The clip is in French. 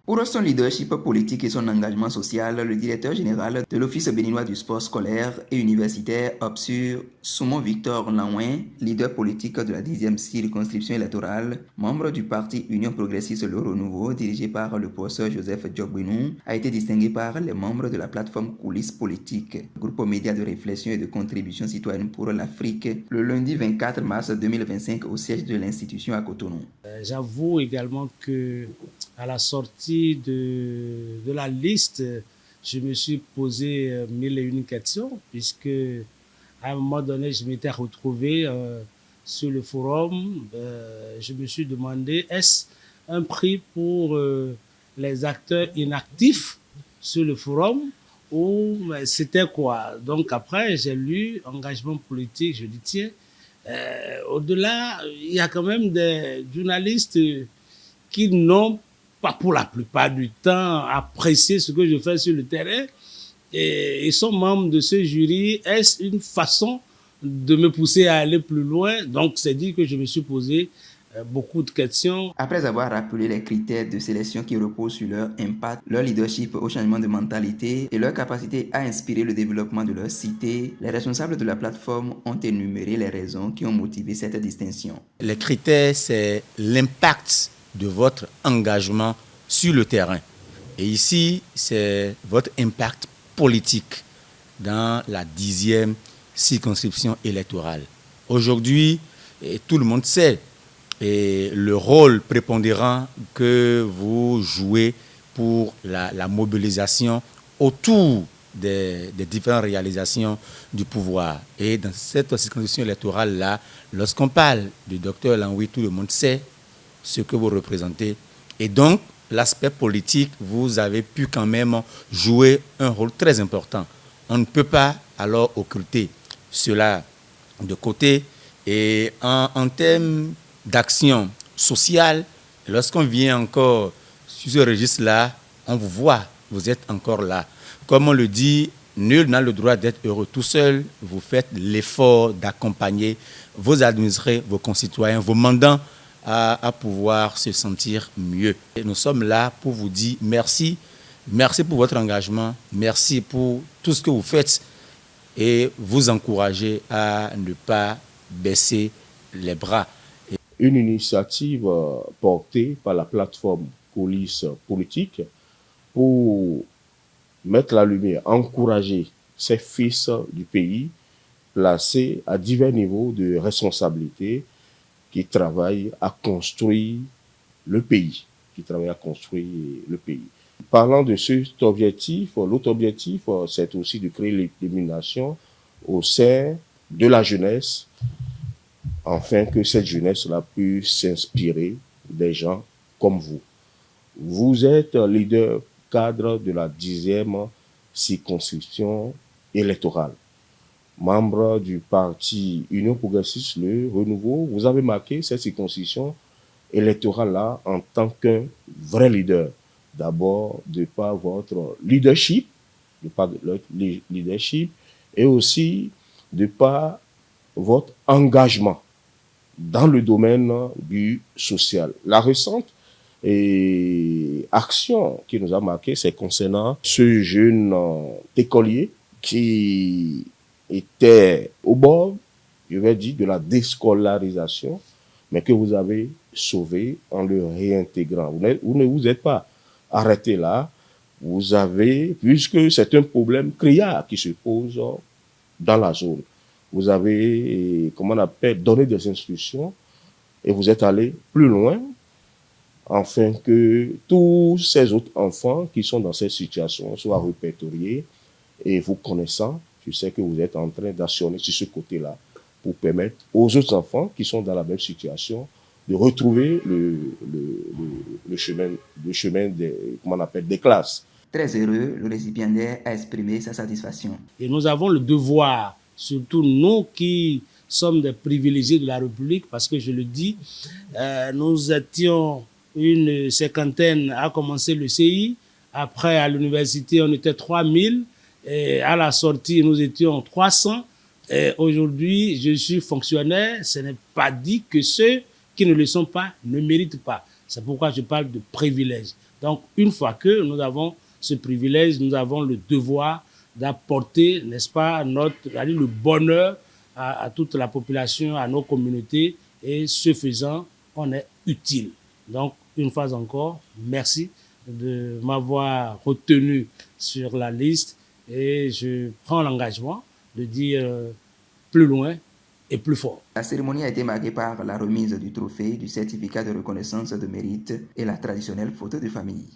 Pour son leadership politique et son engagement social, le directeur général de l'Office béninois du sport scolaire et universitaire OBSUR, Soumon Victor Lanouin, leader politique de la 10e circonscription électorale, membre du parti Union progressiste Le Renouveau, dirigé par le professeur Joseph Djogbenou, a été distingué par les membres de la plateforme Coulisses Politiques, groupe média de réflexion et de contribution citoyenne pour l'Afrique, le lundi 24 mars 2025 au siège de l'institution à Cotonou. J'avoue également que à la sortie de la liste, je me suis posé mille et une questions, puisque à un moment donné, je m'étais retrouvé sur le forum. Je me suis demandé, est-ce un prix pour les acteurs inactifs sur le forum ou c'était quoi? Donc après, j'ai lu engagement politique, je dis tiens, au-delà, il y a quand même des journalistes qui n'ont pas pour la plupart du temps apprécié ce que je fais sur le terrain et ils sont membres de ce jury. Est-ce une façon de me pousser à aller plus loin? Donc c'est dit que je me suis posé beaucoup de questions. Après avoir rappelé les critères de sélection qui reposent sur leur impact, leur leadership au changement de mentalité et leur capacité à inspirer le développement de leur cité, les responsables de la plateforme ont énuméré les raisons qui ont motivé cette distinction. Les critères, c'est l'impact de votre engagement sur le terrain. Et ici, c'est votre impact politique dans la 10e circonscription électorale. Aujourd'hui, tout le monde sait le rôle prépondérant que vous jouez pour la mobilisation autour des différentes réalisations du pouvoir. Et dans cette circonscription électorale-là, lorsqu'on parle du docteur Lanouin, tout le monde sait ce que vous représentez. Et donc, l'aspect politique, vous avez pu quand même jouer un rôle très important. On ne peut pas alors occulter cela de côté. Et en termes d'action sociale, lorsqu'on vient encore sur ce registre-là, on vous voit, vous êtes encore là. Comme on le dit, nul n'a le droit d'être heureux tout seul. Vous faites l'effort d'accompagner vos administrés, vos concitoyens, vos mandants à pouvoir se sentir mieux. Et nous sommes là pour vous dire merci. Merci pour votre engagement. Merci pour tout ce que vous faites et vous encourager à ne pas baisser les bras. Une initiative portée par la plateforme Coulisses Politiques pour mettre la lumière, encourager ces fils du pays placés à divers niveaux de responsabilité qui travaillent à construire le pays, Parlant de cet objectif, l'autre objectif, c'est aussi de créer l'élimination au sein de la jeunesse, afin que cette jeunesse-là puisse s'inspirer des gens comme vous. Vous êtes leader cadre de la 10e circonscription électorale. Membre du parti Union progressiste Le Renouveau, vous avez marqué cette circonscription électorale-là en tant qu'un vrai leader. D'abord, de par votre leadership, et aussi de par votre engagement dans le domaine du social. La récente action qui nous a marqué, c'est concernant ce jeune écolier qui était au bord, je vais dire, de la déscolarisation, mais que vous avez sauvé en le réintégrant. Vous ne vous êtes pas arrêté là. Vous avez, puisque c'est un problème criard qui se pose dans la zone, vous avez, donné des instructions et vous êtes allé plus loin afin que tous ces autres enfants qui sont dans cette situation soient répertoriés et vous connaissant, je sais que vous êtes en train d'actionner sur ce côté-là pour permettre aux autres enfants qui sont dans la même situation de retrouver le chemin des classes. Très heureux, le récipiendaire a exprimé sa satisfaction. Et nous avons le devoir, surtout nous qui sommes des privilégiés de la République, parce que je le dis, nous étions une cinquantaine à commencer le CI. Après, à l'université, on était 3000. Et à la sortie, nous étions 300. Et aujourd'hui, je suis fonctionnaire. Ce n'est pas dit que ceux qui ne le sont pas ne méritent pas. C'est pourquoi je parle de privilège. Donc, une fois que nous avons ce privilège, nous avons le devoir d'apporter, n'est-ce pas, le bonheur à toute la population, à nos communautés, et ce faisant, on est utile. Donc, une fois encore, merci de m'avoir retenu sur la liste et je prends l'engagement de dire plus loin et plus fort. La cérémonie a été marquée par la remise du trophée, du certificat de reconnaissance de mérite et la traditionnelle photo de famille.